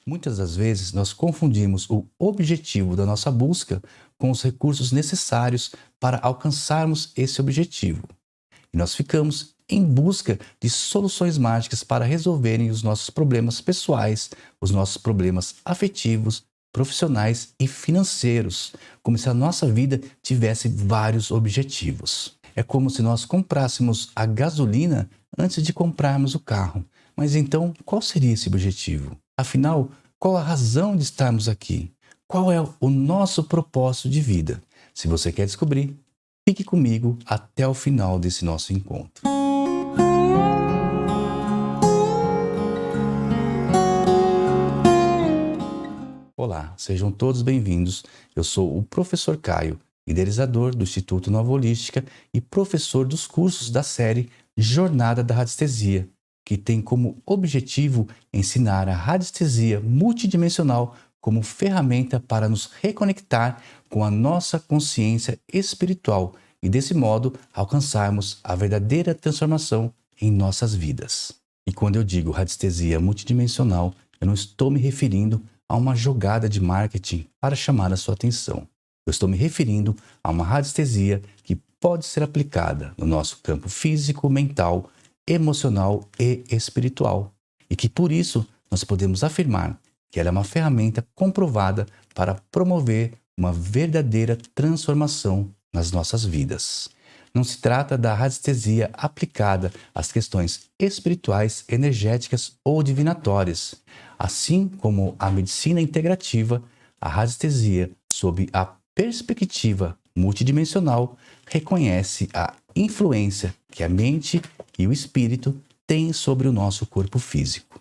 Muitas das vezes nós confundimos o objetivo da nossa busca com os recursos necessários para alcançarmos esse objetivo. E nós ficamos em busca de soluções mágicas para resolverem os nossos problemas pessoais, os nossos problemas afetivos, profissionais e financeiros, como se a nossa vida tivesse vários objetivos. É como se nós comprássemos a gasolina antes de comprarmos o carro. Mas então, qual seria esse objetivo? Afinal, qual a razão de estarmos aqui? Qual é o nosso propósito de vida? Se você quer descobrir, fique comigo até o final desse nosso encontro. Olá, sejam todos bem-vindos. Eu sou o professor Caio, idealizador do Instituto Nova Holística e professor dos cursos da série Jornada da Radiestesia, que tem como objetivo ensinar a radiestesia multidimensional como ferramenta para nos reconectar com a nossa consciência espiritual e, desse modo, alcançarmos a verdadeira transformação em nossas vidas. E quando eu digo radiestesia multidimensional, eu não estou me referindo a uma jogada de marketing para chamar a sua atenção. Eu estou me referindo a uma radiestesia que pode ser aplicada no nosso campo físico, mental, emocional e espiritual. E que por isso nós podemos afirmar que ela é uma ferramenta comprovada para promover uma verdadeira transformação nas nossas vidas. Não se trata da radiestesia aplicada às questões espirituais, energéticas ou divinatórias. Assim como a medicina integrativa, a radiestesia, sob a perspectiva multidimensional, reconhece a influência que a mente e o espírito têm sobre o nosso corpo físico.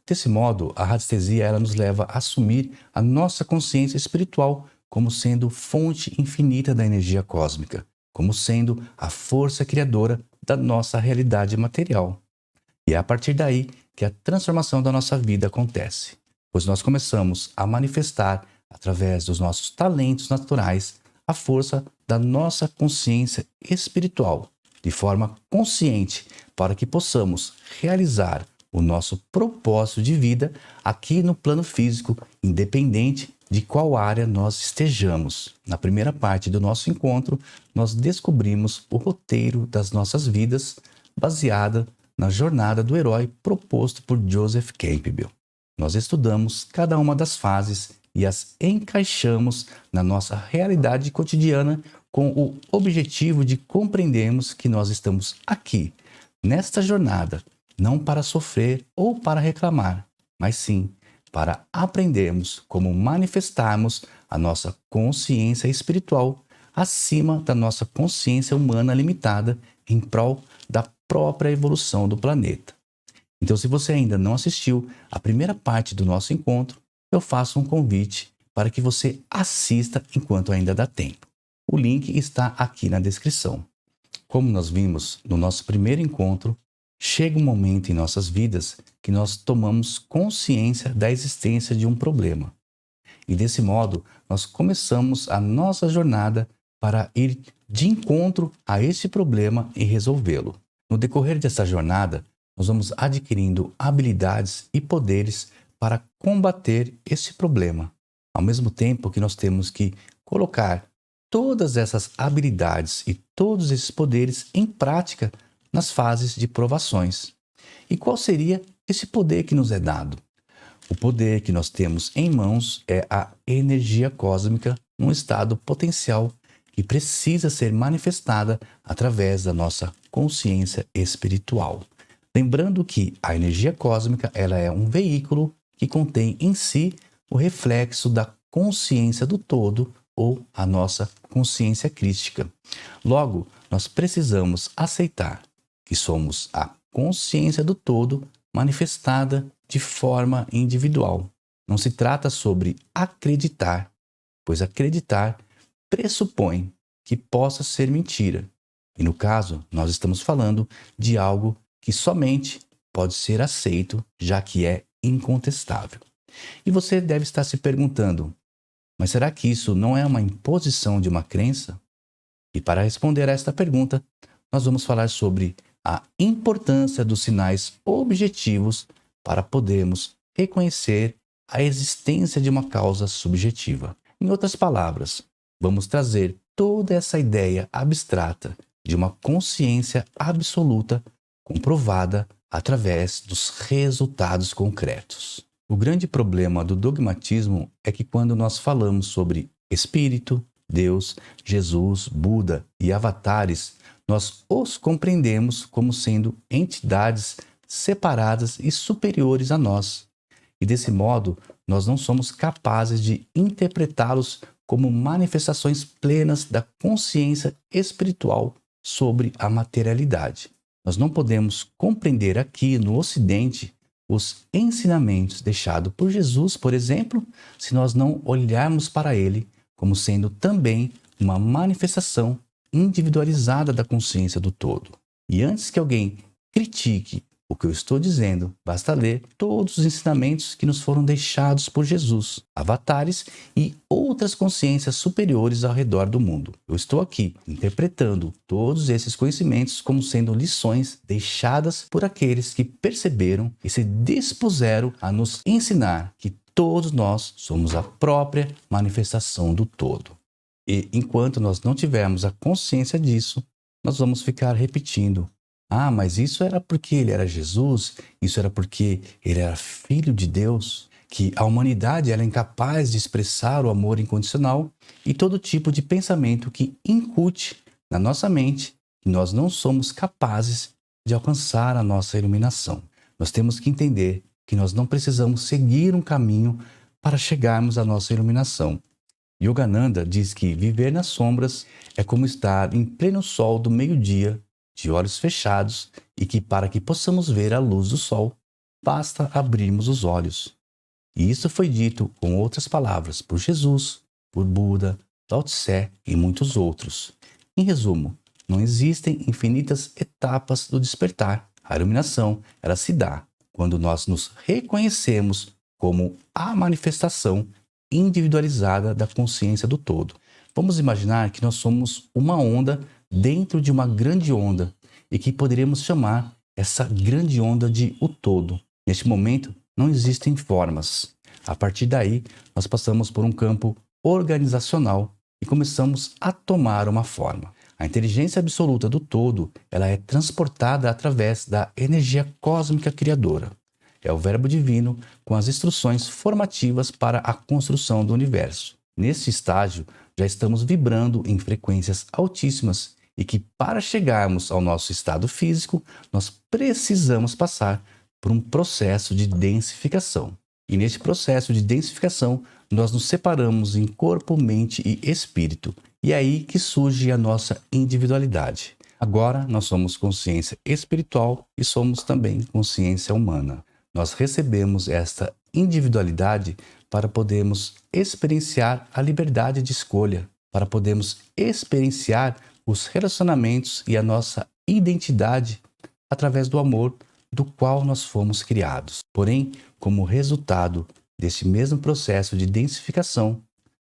Desse modo, a radiestesia ela nos leva a assumir a nossa consciência espiritual como sendo fonte infinita da energia cósmica, como sendo a força criadora da nossa realidade material. E é a partir daí que a transformação da nossa vida acontece, pois nós começamos a manifestar, através dos nossos talentos naturais, a força da nossa consciência espiritual, de forma consciente, para que possamos realizar o nosso propósito de vida aqui no plano físico, independente de qual área nós estejamos. Na primeira parte do nosso encontro, nós descobrimos o roteiro das nossas vidas, baseada na jornada do herói proposto por Joseph Campbell. Nós estudamos cada uma das fases e as encaixamos na nossa realidade cotidiana com o objetivo de compreendermos que nós estamos aqui, nesta jornada, não para sofrer ou para reclamar, mas sim para aprendermos como manifestarmos a nossa consciência espiritual acima da nossa consciência humana limitada em prol da própria evolução do planeta. Então, se você ainda não assistiu à primeira parte do nosso encontro, eu faço um convite para que você assista enquanto ainda dá tempo. O link está aqui na descrição. Como nós vimos no nosso primeiro encontro, chega um momento em nossas vidas que nós tomamos consciência da existência de um problema. E desse modo, nós começamos a nossa jornada para ir de encontro a esse problema e resolvê-lo. No decorrer dessa jornada, nós vamos adquirindo habilidades e poderes para combater esse problema, ao mesmo tempo que nós temos que colocar todas essas habilidades e todos esses poderes em prática nas fases de provações. E qual seria esse poder que nos é dado? O poder que nós temos em mãos é a energia cósmica num estado potencial que precisa ser manifestada através da nossa consciência espiritual. Lembrando que a energia cósmica ela é um veículo que contém em si o reflexo da consciência do todo ou a nossa consciência crística. Logo, nós precisamos aceitar que somos a consciência do todo manifestada de forma individual. Não se trata sobre acreditar, pois acreditar pressupõe que possa ser mentira. E no caso, nós estamos falando de algo que somente pode ser aceito, já que é incontestável. E você deve estar se perguntando, mas será que isso não é uma imposição de uma crença? E para responder a esta pergunta, nós vamos falar sobre a importância dos sinais objetivos para podermos reconhecer a existência de uma causa subjetiva. Em outras palavras, vamos trazer toda essa ideia abstrata de uma consciência absoluta comprovada através dos resultados concretos. O grande problema do dogmatismo é que quando nós falamos sobre Espírito, Deus, Jesus, Buda e avatares, nós os compreendemos como sendo entidades separadas e superiores a nós. E desse modo, nós não somos capazes de interpretá-los como manifestações plenas da consciência espiritual sobre a materialidade. Nós não podemos compreender aqui no Ocidente os ensinamentos deixados por Jesus, por exemplo, se nós não olharmos para ele como sendo também uma manifestação individualizada da consciência do todo. E antes que alguém critique o que eu estou dizendo, basta ler todos os ensinamentos que nos foram deixados por Jesus, avatares e outras consciências superiores ao redor do mundo. Eu estou aqui interpretando todos esses conhecimentos como sendo lições deixadas por aqueles que perceberam e se dispuseram a nos ensinar que todos nós somos a própria manifestação do todo. E enquanto nós não tivermos a consciência disso, nós vamos ficar repetindo: ah, mas isso era porque ele era Jesus, isso era porque ele era filho de Deus, que a humanidade ela é incapaz de expressar o amor incondicional e todo tipo de pensamento que incute na nossa mente que nós não somos capazes de alcançar a nossa iluminação. Nós temos que entender que nós não precisamos seguir um caminho para chegarmos à nossa iluminação. Yogananda diz que viver nas sombras é como estar em pleno sol do meio-dia, de olhos fechados, e que para que possamos ver a luz do sol, basta abrirmos os olhos. E isso foi dito com outras palavras por Jesus, por Buda, Lao Tse e muitos outros. Em resumo, não existem infinitas etapas do despertar. A iluminação, ela se dá quando nós nos reconhecemos como a manifestação individualizada da consciência do todo. Vamos imaginar que nós somos uma onda dentro de uma grande onda e que poderíamos chamar essa grande onda de o todo. Neste momento, não existem formas. A partir daí, nós passamos por um campo organizacional e começamos a tomar uma forma. A inteligência absoluta do todo, ela é transportada através da energia cósmica criadora. É o verbo divino com as instruções formativas para a construção do universo. Nesse estágio, já estamos vibrando em frequências altíssimas e que para chegarmos ao nosso estado físico, nós precisamos passar por um processo de densificação. E nesse processo de densificação, nós nos separamos em corpo, mente e espírito. E é aí que surge a nossa individualidade. Agora, nós somos consciência espiritual e somos também consciência humana. Nós recebemos esta individualidade para podermos experienciar a liberdade de escolha, para podermos experienciar os relacionamentos e a nossa identidade através do amor do qual nós fomos criados. Porém, como resultado desse mesmo processo de densificação,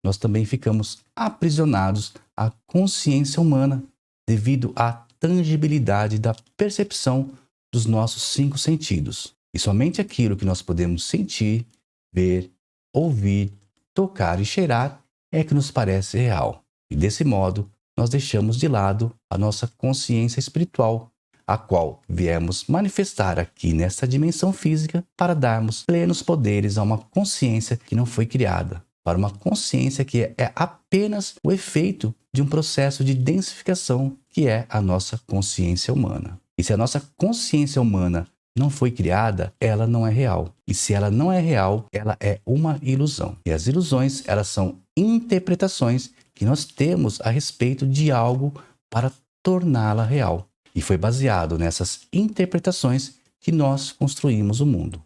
nós também ficamos aprisionados à consciência humana devido à tangibilidade da percepção dos nossos 5 sentidos. E somente aquilo que nós podemos sentir, ver, ouvir, tocar e cheirar é que nos parece real. E desse modo, nós deixamos de lado a nossa consciência espiritual, a qual viemos manifestar aqui nesta dimensão física para darmos plenos poderes a uma consciência que não foi criada, para uma consciência que é apenas o efeito de um processo de densificação que é a nossa consciência humana. E se a nossa consciência humana não foi criada, ela não é real. E se ela não é real, ela é uma ilusão. E as ilusões, elas são interpretações que nós temos a respeito de algo para torná-la real. E foi baseado nessas interpretações que nós construímos o mundo.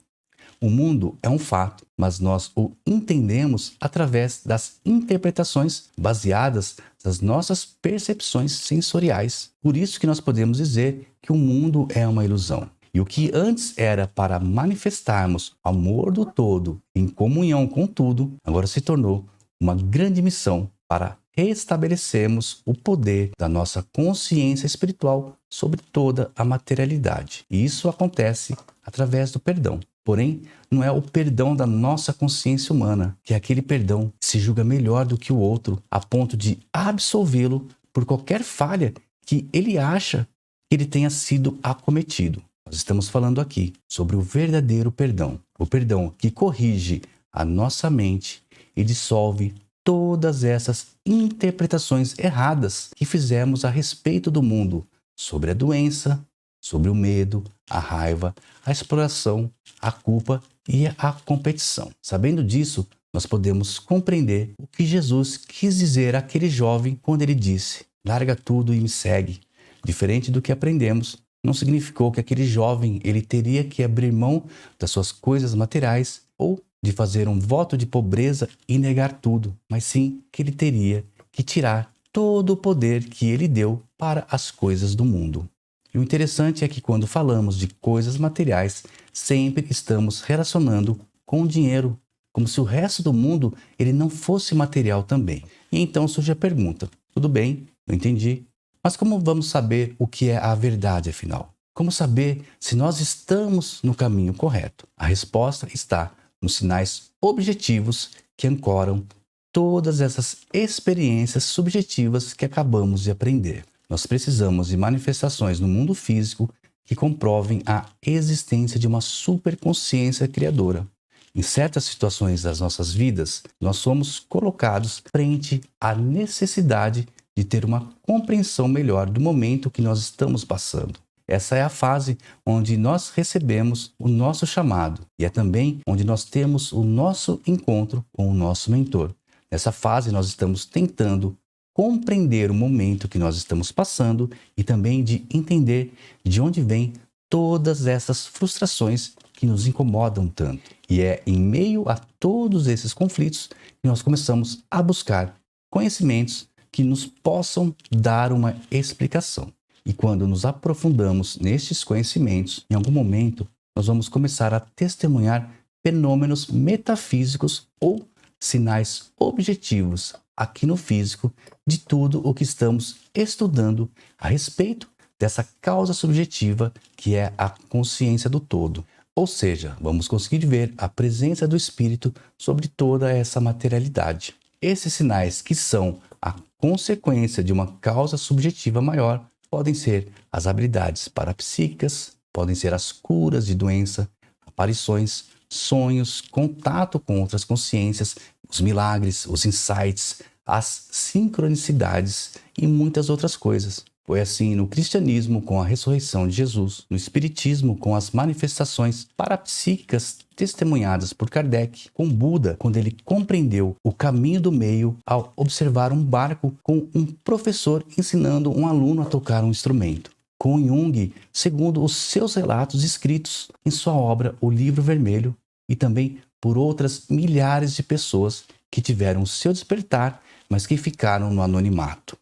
O mundo é um fato, mas nós o entendemos através das interpretações baseadas nas nossas percepções sensoriais. Por isso que nós podemos dizer que o mundo é uma ilusão. E o que antes era para manifestarmos amor do todo em comunhão com tudo, agora se tornou uma grande missão para restabelecermos o poder da nossa consciência espiritual sobre toda a materialidade. E isso acontece através do perdão. Porém, não é o perdão da nossa consciência humana, que é aquele perdão que se julga melhor do que o outro, a ponto de absolvê-lo por qualquer falha que ele acha que ele tenha sido acometido. Nós estamos falando aqui sobre o verdadeiro perdão. O perdão que corrige a nossa mente e dissolve todas essas interpretações erradas que fizemos a respeito do mundo, sobre a doença, sobre o medo, a raiva, a exploração, a culpa e a competição. Sabendo disso, nós podemos compreender o que Jesus quis dizer àquele jovem quando ele disse: "Larga tudo e me segue." Diferente do que aprendemos, não significou que aquele jovem ele teria que abrir mão das suas coisas materiais ou de fazer um voto de pobreza e negar tudo, mas sim que ele teria que tirar todo o poder que ele deu para as coisas do mundo. E o interessante é que quando falamos de coisas materiais, sempre estamos relacionando com o dinheiro, como se o resto do mundo ele não fosse material também. E então surge a pergunta: tudo bem, eu entendi, mas como vamos saber o que é a verdade afinal? Como saber se nós estamos no caminho correto? A resposta está nos sinais objetivos que ancoram todas essas experiências subjetivas que acabamos de aprender. Nós precisamos de manifestações no mundo físico que comprovem a existência de uma superconsciência criadora. Em certas situações das nossas vidas, nós somos colocados frente à necessidade de ter uma compreensão melhor do momento que nós estamos passando. Essa é a fase onde nós recebemos o nosso chamado e é também onde nós temos o nosso encontro com o nosso mentor. Nessa fase, nós estamos tentando compreender o momento que nós estamos passando e também de entender de onde vêm todas essas frustrações que nos incomodam tanto. E é em meio a todos esses conflitos que nós começamos a buscar conhecimentos que nos possam dar uma explicação. E quando nos aprofundamos nestes conhecimentos, em algum momento nós vamos começar a testemunhar fenômenos metafísicos ou sinais objetivos aqui no físico de tudo o que estamos estudando a respeito dessa causa subjetiva que é a consciência do todo. Ou seja, vamos conseguir ver a presença do Espírito sobre toda essa materialidade. Esses sinais que são a consequência de uma causa subjetiva maior podem ser as habilidades parapsíquicas, podem ser as curas de doença, aparições, sonhos, contato com outras consciências, os milagres, os insights, as sincronicidades e muitas outras coisas. Foi assim no cristianismo com a ressurreição de Jesus, no espiritismo com as manifestações parapsíquicas testemunhadas por Kardec, com Buda quando ele compreendeu o caminho do meio ao observar um barco com um professor ensinando um aluno a tocar um instrumento. Com Jung, segundo os seus relatos escritos em sua obra O Livro Vermelho, e também por outras milhares de pessoas que tiveram o seu despertar, mas que ficaram no anonimato.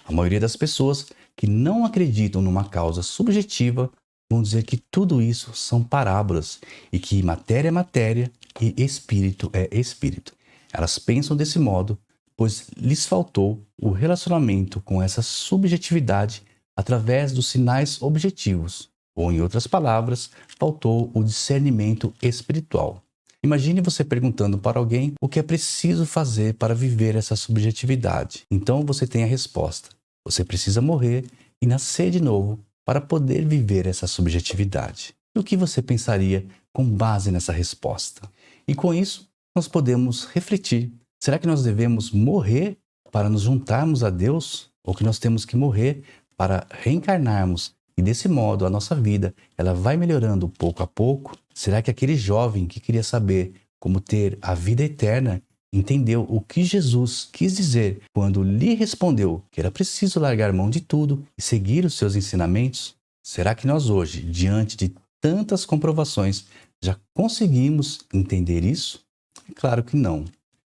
A maioria das pessoas que não acreditam numa causa subjetiva vão dizer que tudo isso são parábolas e que matéria é matéria e espírito é espírito. Elas pensam desse modo, pois lhes faltou o relacionamento com essa subjetividade através dos sinais objetivos, ou em outras palavras, faltou o discernimento espiritual. Imagine você perguntando para alguém o que é preciso fazer para viver essa subjetividade. Então você tem a resposta. Você precisa morrer e nascer de novo para poder viver essa subjetividade. E o que você pensaria com base nessa resposta? E com isso, nós podemos refletir. Será que nós devemos morrer para nos juntarmos a Deus? Ou que nós temos que morrer para reencarnarmos? E desse modo, a nossa vida ela vai melhorando pouco a pouco? Será que aquele jovem que queria saber como ter a vida eterna entendeu o que Jesus quis dizer quando lhe respondeu que era preciso largar mão de tudo e seguir os seus ensinamentos? Será que nós hoje, diante de tantas comprovações, já conseguimos entender isso? É claro que não.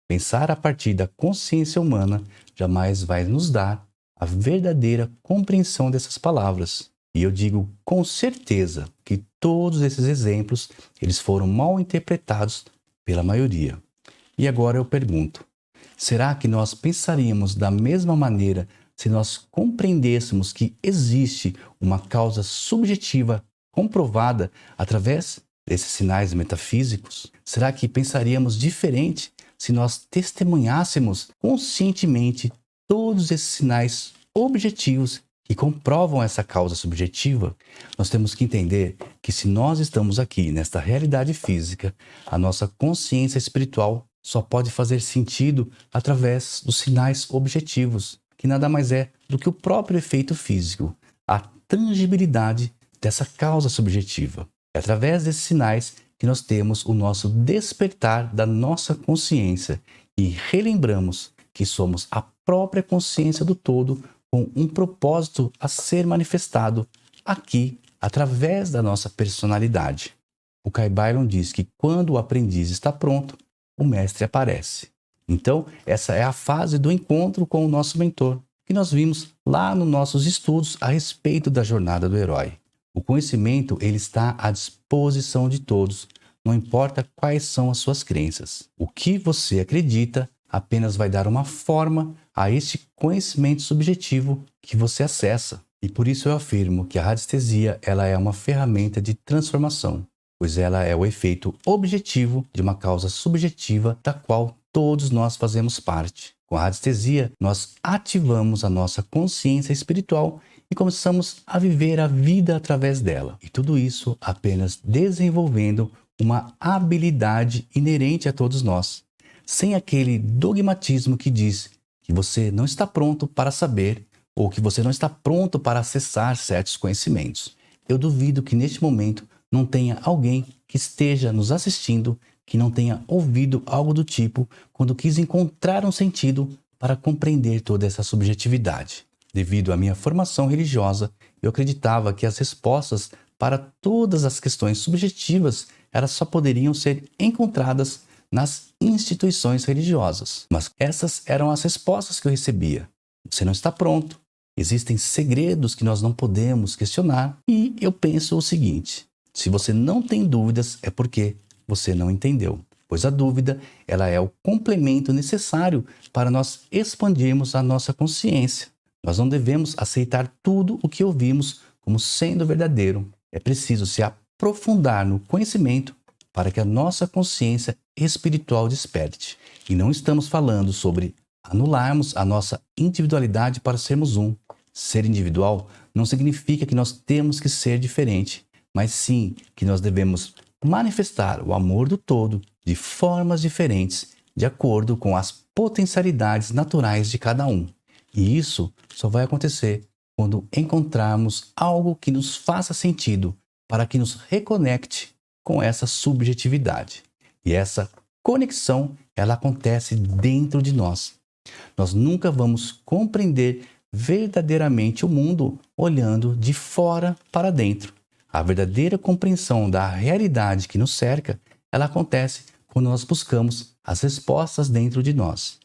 Pensar a partir da consciência humana jamais vai nos dar a verdadeira compreensão dessas palavras. E eu digo com certeza que todos esses exemplos eles foram mal interpretados pela maioria. E agora eu pergunto, será que nós pensaríamos da mesma maneira se nós compreendêssemos que existe uma causa subjetiva comprovada através desses sinais metafísicos? Será que pensaríamos diferente se nós testemunhássemos conscientemente todos esses sinais objetivos que comprovam essa causa subjetiva? Nós temos que entender que se nós estamos aqui nesta realidade física, a nossa consciência espiritual só pode fazer sentido através dos sinais objetivos, que nada mais é do que o próprio efeito físico, a tangibilidade dessa causa subjetiva. É através desses sinais que nós temos o nosso despertar da nossa consciência e relembramos que somos a própria consciência do todo com um propósito a ser manifestado aqui através da nossa personalidade. O Kai Byron diz que quando o aprendiz está pronto, o mestre aparece. Então, essa é a fase do encontro com o nosso mentor, que nós vimos lá nos nossos estudos a respeito da jornada do herói. O conhecimento ele está à disposição de todos, não importa quais são as suas crenças. O que você acredita apenas vai dar uma forma a este conhecimento subjetivo que você acessa. E por isso eu afirmo que a radiestesia ela é uma ferramenta de transformação, pois ela é o efeito objetivo de uma causa subjetiva da qual todos nós fazemos parte. Com a radiestesia, nós ativamos a nossa consciência espiritual e começamos a viver a vida através dela. E tudo isso apenas desenvolvendo uma habilidade inerente a todos nós, sem aquele dogmatismo que diz que você não está pronto para saber ou que você não está pronto para acessar certos conhecimentos. Eu duvido que neste momento não tenha alguém que esteja nos assistindo que não tenha ouvido algo do tipo quando quis encontrar um sentido para compreender toda essa subjetividade. Devido à minha formação religiosa, eu acreditava que as respostas para todas as questões subjetivas elas só poderiam ser encontradas nas instituições religiosas. Mas essas eram as respostas que eu recebia. Você não está pronto. Existem segredos que nós não podemos questionar. E eu penso o seguinte: se você não tem dúvidas, é porque você não entendeu. Pois a dúvida ela é o complemento necessário para nós expandirmos a nossa consciência. Nós não devemos aceitar tudo o que ouvimos como sendo verdadeiro. É preciso se aprofundar no conhecimento para que a nossa consciência espiritual desperte. E não estamos falando sobre anularmos a nossa individualidade para sermos um. Ser individual não significa que nós temos que ser diferente, mas sim que nós devemos manifestar o amor do todo de formas diferentes, de acordo com as potencialidades naturais de cada um. E isso só vai acontecer quando encontrarmos algo que nos faça sentido, para que nos reconecte com essa subjetividade. E essa conexão, ela acontece dentro de nós. Nós nunca vamos compreender verdadeiramente o mundo olhando de fora para dentro. A verdadeira compreensão da realidade que nos cerca, ela acontece quando nós buscamos as respostas dentro de nós.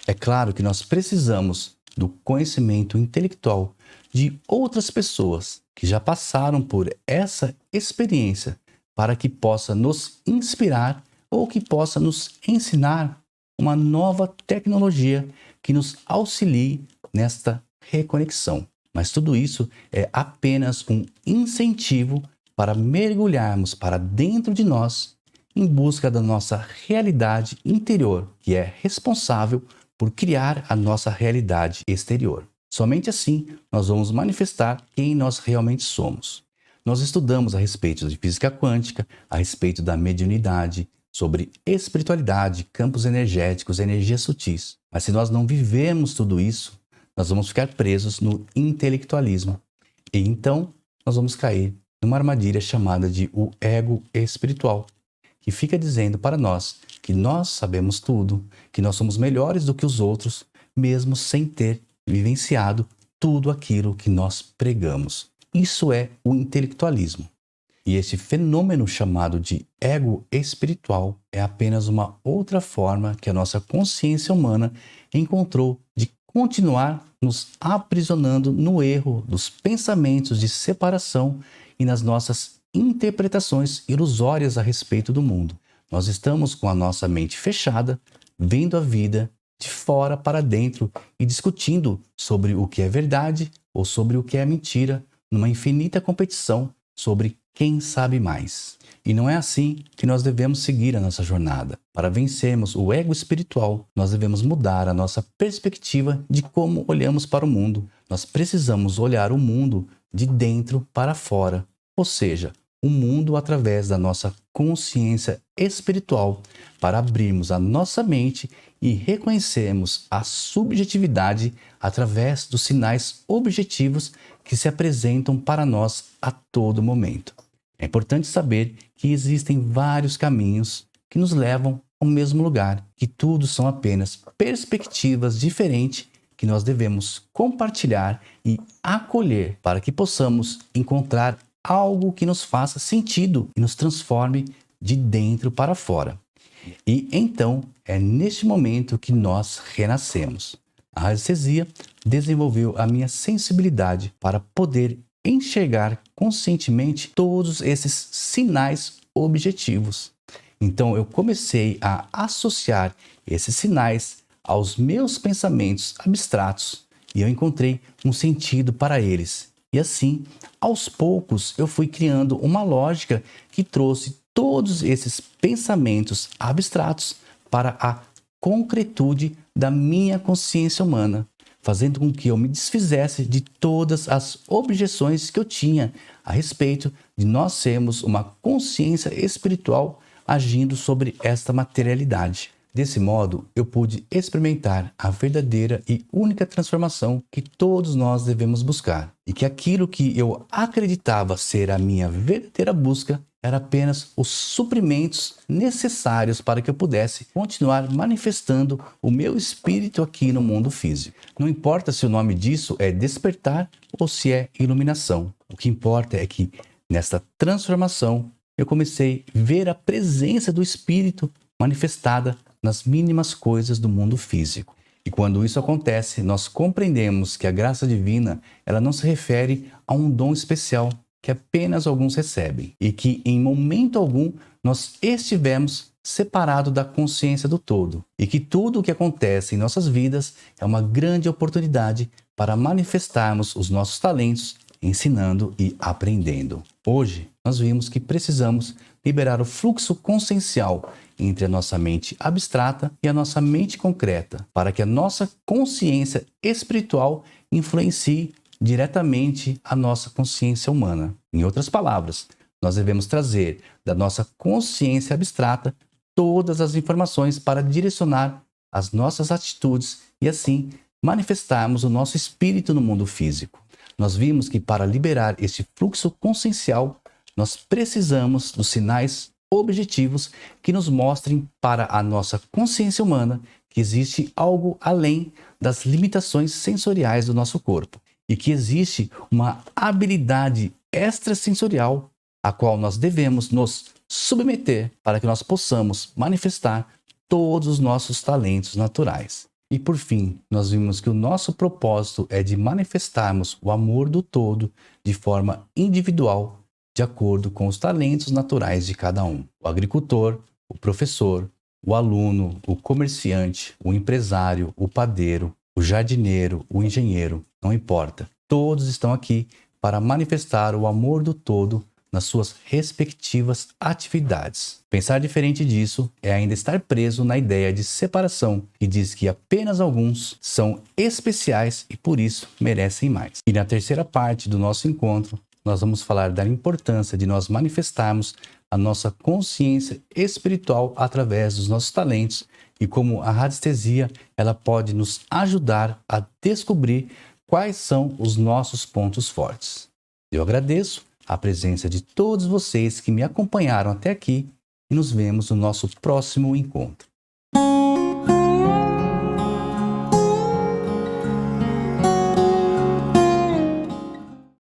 É claro que nós precisamos do conhecimento intelectual de outras pessoas que já passaram por essa experiência para que possa nos inspirar ou que possa nos ensinar uma nova tecnologia que nos auxilie nesta reconexão. Mas tudo isso é apenas um incentivo para mergulharmos para dentro de nós em busca da nossa realidade interior, que é responsável por criar a nossa realidade exterior. Somente assim nós vamos manifestar quem nós realmente somos. Nós estudamos a respeito de física quântica, a respeito da mediunidade, sobre espiritualidade, campos energéticos, energias sutis. Mas se nós não vivemos tudo isso, nós vamos ficar presos no intelectualismo. E então, nós vamos cair numa armadilha chamada de o ego espiritual, que fica dizendo para nós que nós sabemos tudo, que nós somos melhores do que os outros, mesmo sem ter vivenciado tudo aquilo que nós pregamos. Isso é o intelectualismo. E esse fenômeno chamado de ego espiritual é apenas uma outra forma que a nossa consciência humana encontrou de continuar nos aprisionando no erro dos pensamentos de separação e nas nossas interpretações ilusórias a respeito do mundo. Nós estamos com a nossa mente fechada, vendo a vida de fora para dentro e discutindo sobre o que é verdade ou sobre o que é mentira, numa infinita competição sobre quem sabe mais. E não é assim que nós devemos seguir a nossa jornada. Para vencermos o ego espiritual, nós devemos mudar a nossa perspectiva de como olhamos para o mundo. Nós precisamos olhar o mundo de dentro para fora, ou seja, o mundo através da nossa consciência espiritual, para abrirmos a nossa mente e reconhecermos a subjetividade através dos sinais objetivos que se apresentam para nós a todo momento. É importante saber que existem vários caminhos que nos levam ao mesmo lugar, que tudo são apenas perspectivas diferentes que nós devemos compartilhar e acolher para que possamos encontrar algo que nos faça sentido e nos transforme de dentro para fora. E então é neste momento que nós renascemos. A radiestesia desenvolveu a minha sensibilidade para poder enxergar conscientemente todos esses sinais objetivos. Então eu comecei a associar esses sinais aos meus pensamentos abstratos e eu encontrei um sentido para eles. E assim, aos poucos, eu fui criando uma lógica que trouxe todos esses pensamentos abstratos para a concretude da minha consciência humana, fazendo com que eu me desfizesse de todas as objeções que eu tinha a respeito de nós sermos uma consciência espiritual agindo sobre esta materialidade. Desse modo, eu pude experimentar a verdadeira e única transformação que todos nós devemos buscar. E que aquilo que eu acreditava ser a minha verdadeira busca era apenas os suprimentos necessários para que eu pudesse continuar manifestando o meu espírito aqui no mundo físico. Não importa se o nome disso é despertar ou se é iluminação. O que importa é que, nesta transformação, eu comecei a ver a presença do espírito manifestada nas mínimas coisas do mundo físico. E quando isso acontece, nós compreendemos que a graça divina, ela não se refere a um dom especial que apenas alguns recebem e que em momento algum nós estivemos separados da consciência do todo e que tudo o que acontece em nossas vidas é uma grande oportunidade para manifestarmos os nossos talentos, ensinando e aprendendo. Hoje, nós vimos que precisamos liberar o fluxo consciencial entre a nossa mente abstrata e a nossa mente concreta, para que a nossa consciência espiritual influencie diretamente a nossa consciência humana. Em outras palavras, nós devemos trazer da nossa consciência abstrata todas as informações para direcionar as nossas atitudes e assim manifestarmos o nosso espírito no mundo físico. Nós vimos que para liberar este fluxo consciencial, nós precisamos dos sinais objetivos que nos mostrem para a nossa consciência humana que existe algo além das limitações sensoriais do nosso corpo e que existe uma habilidade extrasensorial a qual nós devemos nos submeter para que nós possamos manifestar todos os nossos talentos naturais. E por fim, nós vimos que o nosso propósito é de manifestarmos o amor do todo de forma individual, de acordo com os talentos naturais de cada um. O agricultor, o professor, o aluno, o comerciante, o empresário, o padeiro, o jardineiro, o engenheiro, não importa. Todos estão aqui para manifestar o amor do todo nas suas respectivas atividades. Pensar diferente disso é ainda estar preso na ideia de separação, que diz que apenas alguns são especiais e por isso merecem mais. E na terceira parte do nosso encontro, nós vamos falar da importância de nós manifestarmos a nossa consciência espiritual através dos nossos talentos e como a radiestesia ela pode nos ajudar a descobrir quais são os nossos pontos fortes. Eu agradeço a presença de todos vocês que me acompanharam até aqui e nos vemos no nosso próximo encontro.